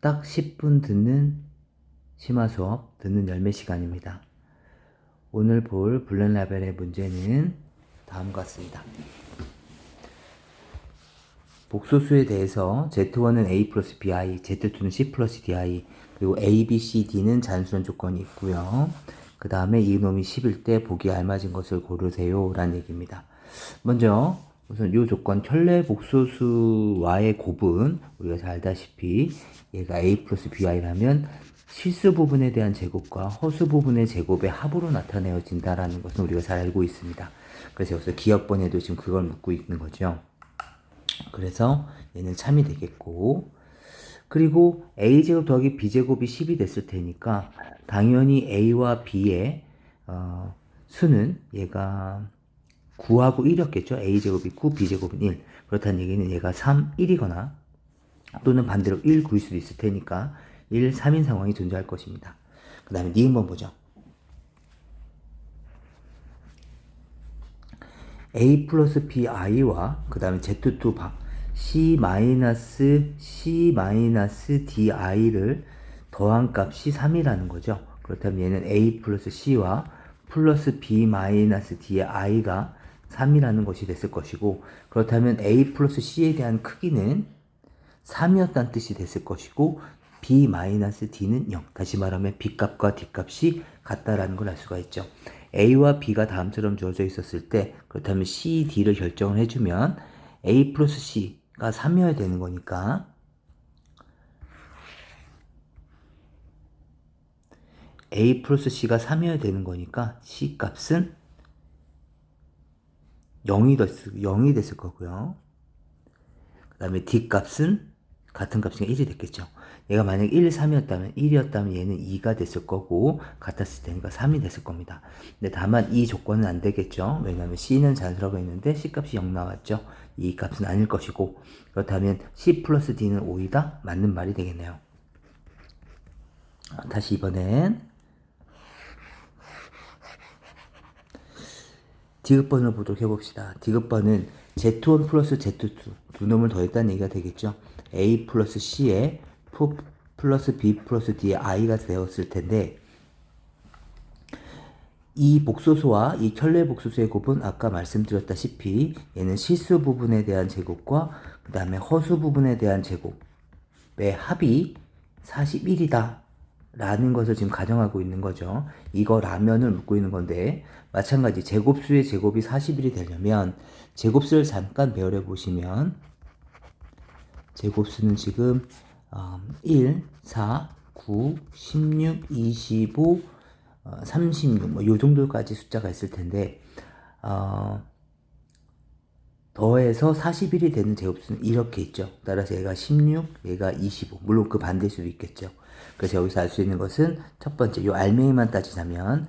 딱 10분 듣는 심화 수업, 듣는 열매 시간입니다. 오늘 볼 블랙라벨의 문제는 다음과 같습니다. 복소수에 대해서 Z1은 A 플러스 BI, Z2는 C 플러스 DI, 그리고 A, B, C, D는 잔수원 조건이 있고요. 그 다음에 이놈이 10일 때 보기에 알맞은 것을 고르세요 라는 얘기입니다. 먼저 우선 이 조건 켤레 복소수와의 곱은 우리가 잘 알다시피 얘가 A 플러스 BI라면 실수 부분에 대한 제곱과 허수 부분의 제곱의 합으로 나타내어진다라는 것은 우리가 잘 알고 있습니다. 그래서 여기서 기억번에도 지금 그걸 묻고 있는 거죠. 그래서 얘는 참이 되겠고, 그리고 a제곱 더하기 b제곱이 10이 됐을 테니까 당연히 a와 b의 수는 얘가 9하고 1이었겠죠. a제곱이 9, b제곱은 1. 그렇다는 얘기는 얘가 3, 1이거나 또는 반대로 1, 9일 수도 있을 테니까 1, 3인 상황이 존재할 것입니다. 그 다음에 니은번 보죠. A 플러스 BI와 그 다음에 Z2 C 마이너스 DI를 더한 값이 3이라는 거죠. 그렇다면 얘는 A 플러스 C와 플러스 B 마이너스 DI가 3이라는 것이 됐을 것이고, 그렇다면 A 플러스 C에 대한 크기는 3이었다는 뜻이 됐을 것이고, B 마이너스 D는 0. 다시 말하면 B 값과 D 값이 같다라는 걸 알 수가 있죠. A와 B가 다음처럼 주어져 있었을 때, 그렇다면 C, D를 결정을 해주면 A 플러스 C가 3이어야 되는 거니까 A 플러스 C가 3이어야 되는 거니까 C 값은 0이 됐을 거고요. 그 다음에 D 값은 같은 값이니까 1이 됐겠죠. 얘가 만약 1, 3이었다면 1이었다면 얘는 2가 됐을 거고 같았을 테니까 3이 됐을 겁니다. 근데 다만 이 조건은 안 되겠죠. 왜냐하면 C는 잔수라고 했는데 C 값이 0 나왔죠. 이 값은 아닐 것이고, 그렇다면 C 플러스 D는 5이다? 맞는 말이 되겠네요. 다시 이번엔 디귿번을 보도록 해봅시다. 디귿번은 Z1 플러스 Z2 두 놈을 더했다는 얘기가 되겠죠. A 플러스 C에 플러스 B 플러스 D의 I가 되었을 텐데, 이 복소수와 이 켤레 복소수의 곱은 아까 말씀드렸다시피 얘는 실수 부분에 대한 제곱과 그 다음에 허수 부분에 대한 제곱의 합이 41이다 라는 것을 지금 가정하고 있는 거죠. 이거 라면을 묻고 있는 건데, 마찬가지 제곱수의 제곱이 41이 되려면 제곱수를 잠깐 배열해 보시면 제곱수는 지금 1, 4, 9, 16, 25, 36, 뭐 요 정도까지 숫자가 있을 텐데, 더해서 41이 되는 제곱수는 이렇게 있죠. 따라서 얘가 16, 얘가 25. 물론 그 반대일 수도 있겠죠. 그래서 여기서 알 수 있는 것은 첫 번째, 요 알맹이만 따지자면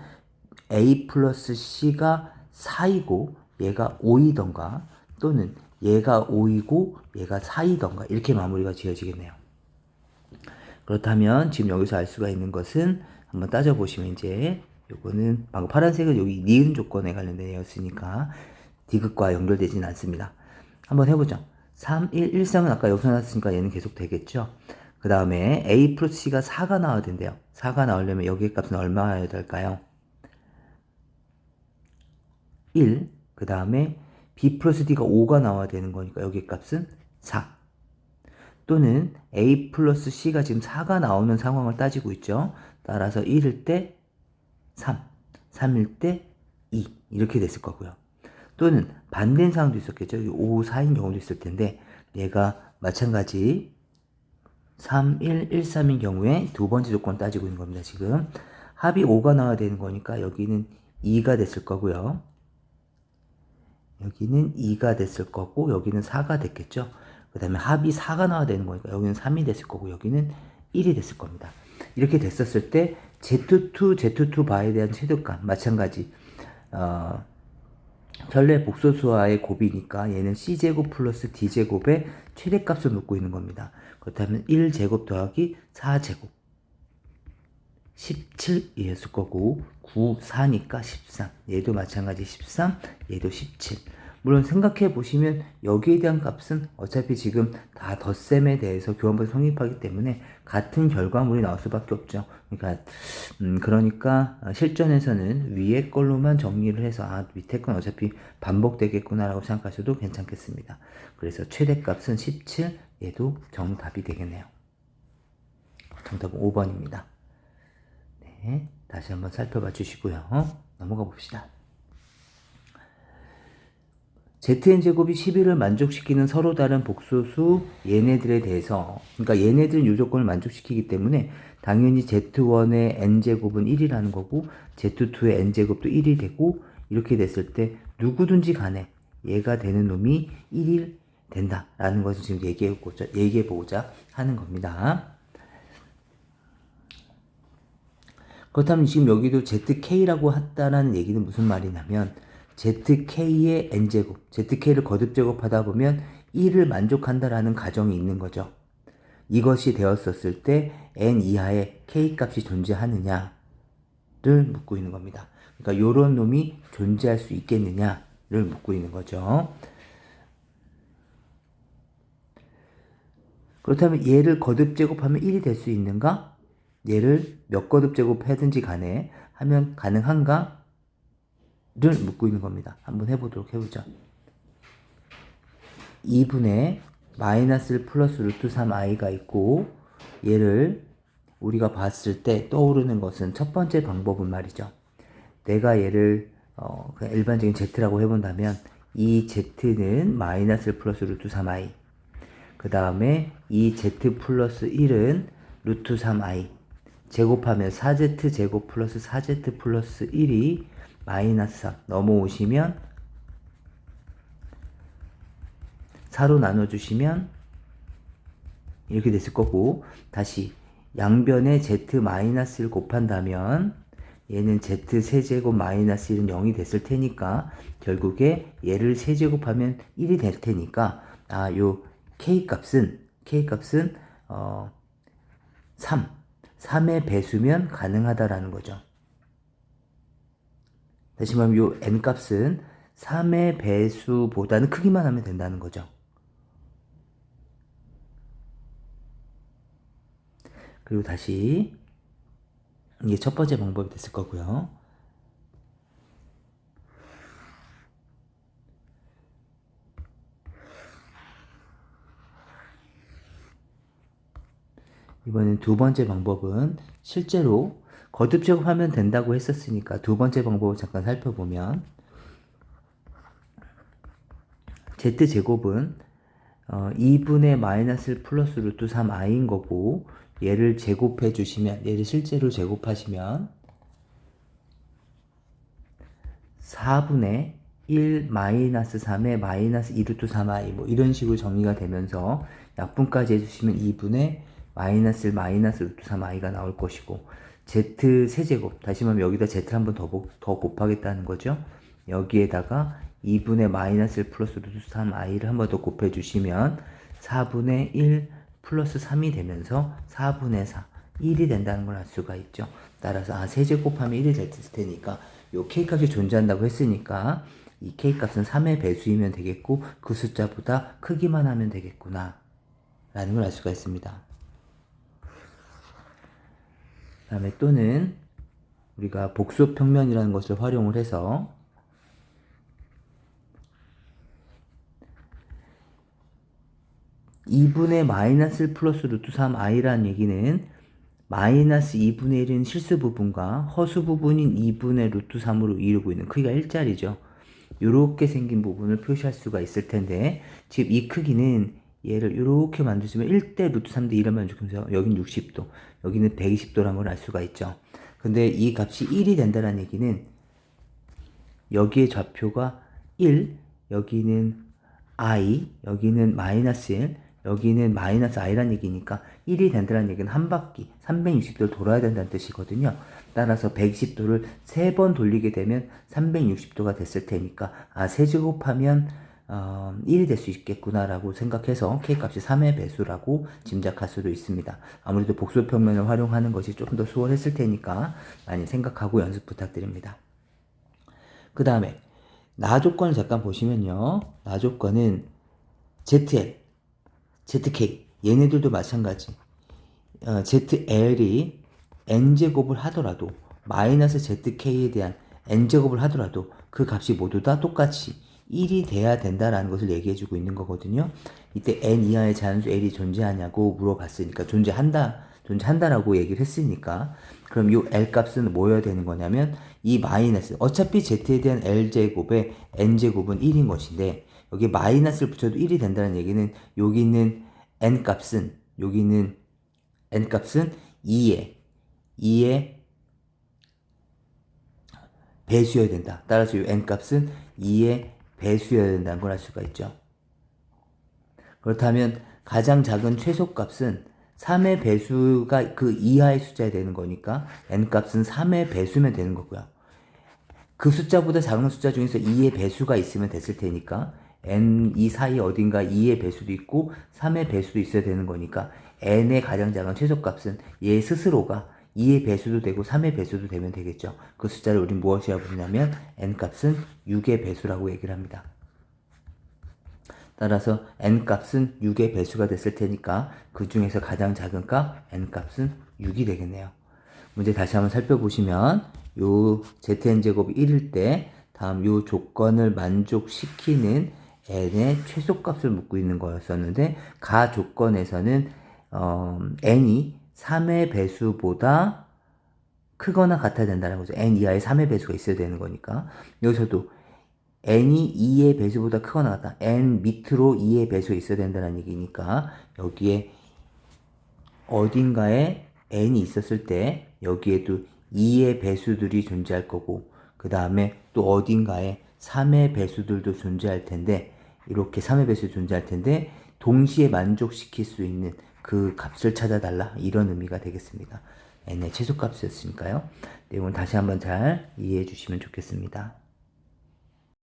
A 플러스 C가 4이고 얘가 5이던가, 또는 얘가 5이고 얘가 4이던가, 이렇게 마무리가 지어지겠네요. 그렇다면 지금 여기서 알 수가 있는 것은 한번 따져보시면 이제 요거는 방금 파란색은 여기 니은 조건에 관련된 애였으니까 디귿과 연결되진 않습니다. 한번 해보죠. 3, 1, 1, 3은 아까 여기서 나왔으니까 얘는 계속 되겠죠. 그 다음에 A 플러스 C가 4가 나와야 된대요. 4가 나오려면 여기의 값은 얼마여야 될까요? 1. 그 다음에 B 플러스 D가 5가 나와야 되는 거니까 여기의 값은 4. 또는 A 플러스 C가 지금 4가 나오는 상황을 따지고 있죠. 따라서 1일 때 3, 3일 때 2 이렇게 됐을 거고요. 또는 반대인 상황도 있었겠죠. 5, 4인 경우도 있을 텐데 얘가 마찬가지 3, 1, 1, 3인 경우에 두 번째 조건 따지고 있는 겁니다. 지금 합이 5가 나와야 되는 거니까 여기는 2가 됐을 거고요. 여기는 2가 됐을 거고 여기는 4가 됐겠죠. 그 다음에 합이 4가 나와야 되는 거니까 여기는 3이 됐을 거고 여기는 1이 됐을 겁니다. 이렇게 됐었을 때 Z2 바에 대한 최대값 마찬가지 켤레 복소수와의 곱이니까 얘는 C제곱 플러스 D제곱의 최대값을 묻고 있는 겁니다. 그렇다면 1제곱 더하기 4제곱 17이었을 거고 9, 4니까 13. 얘도 마찬가지 13, 얘도 17. 물론 생각해 보시면 여기에 대한 값은 어차피 지금 다 덧셈에 대해서 교환부터 성립하기 때문에 같은 결과물이 나올 수밖에 없죠. 그러니까 실전에서는 위에 걸로만 정리를 해서 밑에 건 어차피 반복되겠구나라고 생각하셔도 괜찮겠습니다. 그래서 최대값은 17, 얘도 정답이 되겠네요. 정답은 5번입니다. 네, 다시 한번 살펴봐 주시고요. 넘어가 봅시다. ZN제곱이 11을 만족시키는 서로 다른 복소수 얘네들에 대해서, 그러니까 얘네들은 요조건을 만족시키기 때문에 당연히 Z1의 n제곱은 1이라는 거고 Z2의 n제곱도 1이 되고, 이렇게 됐을 때 누구든지 간에 얘가 되는 놈이 1이 된다라는 것을 지금 얘기해보고자 하는 겁니다. 그렇다면 지금 여기도 ZK라고 했다라는 얘기는 무슨 말이냐면 ZK의 n제곱, ZK를 거듭제곱하다 보면 1을 만족한다라는 가정이 있는 거죠. 이것이 되었었을 때 n 이하의 k 값이 존재하느냐를 묻고 있는 겁니다. 그러니까 요런 놈이 존재할 수 있겠느냐를 묻고 있는 거죠. 그렇다면 얘를 거듭제곱하면 1이 될 수 있는가? 얘를 몇 거듭제곱하든지 간에 하면 가능한가? 를 묻고 있는 겁니다. 한번 해보도록 해보죠. 2분의 마이너스 플러스 루트 3i가 있고, 얘를 우리가 봤을 때 떠오르는 것은 첫 번째 방법은 말이죠. 내가 얘를 그냥 일반적인 z라고 해본다면 이 z는 마이너스 플러스 루트 3i, 그 다음에 이 z 플러스 1은 루트 3i 제곱하면 4z 제곱 플러스 4z 플러스 1이 마이너스 3 넘어오시면 4로 나눠주시면 이렇게 됐을 거고, 다시 양변에 z 마이너스 1 곱한다면 얘는 z 세제곱 마이너스 1은 0이 됐을 테니까 결국에 얘를 세제곱하면 1이 될 테니까 요 k값은 3의 배수면 가능하다라는 거죠. 다시 말하면 요 n값은 3의 배수보다는 크기만 하면 된다는 거죠. 그리고 다시 이게 첫 번째 방법이 됐을 거고요. 이번엔 두 번째 방법은 실제로 거듭제곱하면 된다고 했었으니까 두 번째 방법을 잠깐 살펴보면 z제곱은 2분의 마이너스 플러스 루트 3i인 거고, 얘를 제곱해 주시면, 얘를 실제로 제곱하시면 4분의 1 마이너스 3의 마이너스 2루트 3i 뭐 이런 식으로 정리가 되면서 약분까지 해주시면 2분의 마이너스 1 마이너스 루트 3i가 나올 것이고, z 세제곱, 다시 말하면 여기다 z를 한번 더 곱하겠다는 거죠. 여기에다가 2분의 마이너스 1 플러스 루트 3i를 한번 더 곱해주시면 4분의 1 플러스 3이 되면서 4분의 4, 1이 된다는 걸 알 수가 있죠. 따라서 세제곱하면 1이 될 테니까 요 k값이 존재한다고 했으니까 이 k값은 3의 배수이면 되겠고 그 숫자보다 크기만 하면 되겠구나 라는 걸 알 수가 있습니다. 그 다음에 또는 우리가 복수평면이라는 것을 활용을 해서 2분의 마이너스 플러스 루트 3i라는 얘기는 마이너스 2분의 1은 실수 부분과 허수 부분인 2분의 루트 3으로 이루고 있는 크기가 1짜리죠. 이렇게 생긴 부분을 표시할 수가 있을 텐데, 지금 이 크기는 얘를 이렇게 만들어주면 1대 루트 3대 1을 만족하면서 여기는 60도, 여기는 120도라는 걸 알 수가 있죠. 근데 이 값이 1이 된다는 얘기는 여기의 좌표가 1, 여기는 i, 여기는 마이너스 1, 여기는 마이너스 i라는 얘기니까 1이 된다는 얘기는 한 바퀴 360도를 돌아야 된다는 뜻이거든요. 따라서 120도를 3번 돌리게 되면 360도가 됐을 테니까 세제곱하면 1이 될 수 있겠구나 라고 생각해서 k값이 3의 배수라고 짐작할 수도 있습니다. 아무래도 복수평면을 활용하는 것이 조금 더 수월했을 테니까 많이 생각하고 연습 부탁드립니다. 그 다음에 나 조건을 잠깐 보시면요. 나 조건은 ZL, ZK 얘네들도 마찬가지. ZL이 n제곱을 하더라도 마이너스 ZK에 대한 n제곱을 하더라도 그 값이 모두 다 똑같이 1이 돼야 된다라는 것을 얘기해주고 있는 거거든요. 이때 n 이하의 자연수 L이 존재하냐고 물어봤으니까 존재한다라고 얘기를 했으니까 그럼 이 L 값은 뭐여야 되는 거냐면 이 마이너스 어차피 Z에 대한 L제곱의 n제곱은 1인 것인데 여기 마이너스를 붙여도 1이 된다는 얘기는 여기 있는 n 값은 2의 배수여야 된다. 따라서 이 n 값은 2의 배수여야 된다는 걸 알 수가 있죠. 그렇다면 가장 작은 최소값은 3의 배수가 그 이하의 숫자에 되는 거니까 n 값은 3의 배수면 되는 거고요. 그 숫자보다 작은 숫자 중에서 2의 배수가 있으면 됐을 테니까 n 이 사이 어딘가 2의 배수도 있고 3의 배수도 있어야 되는 거니까 n의 가장 작은 최소값은 얘 스스로가 2의 배수도 되고 3의 배수도 되면 되겠죠. 그 숫자를 우린 무엇이라고 부르냐면 n 값은 6의 배수라고 얘기를 합니다. 따라서 n 값은 6의 배수가 됐을 테니까 그 중에서 가장 작은 값 n 값은 6이 되겠네요. 문제 다시 한번 살펴보시면 요 zn제곱이 1일 때 다음 요 조건을 만족시키는 n의 최소값을 묻고 있는 거였었는데 가 조건에서는 n이 3의 배수보다 크거나 같아야 된다는 거죠. n 이하의 3의 배수가 있어야 되는 거니까 여기서도 n이 2의 배수보다 크거나 같다. n 밑으로 2의 배수가 있어야 된다는 얘기니까 여기에 어딘가에 n이 있었을 때 여기에도 2의 배수들이 존재할 거고 그 다음에 또 어딘가에 3의 배수들도 존재할 텐데 이렇게 3의 배수 존재할 텐데 동시에 만족시킬 수 있는 그 값을 찾아달라 이런 의미가 되겠습니다. n의 최소값이었으니까요. 내용을 다시 한번 잘 이해해 주시면 좋겠습니다.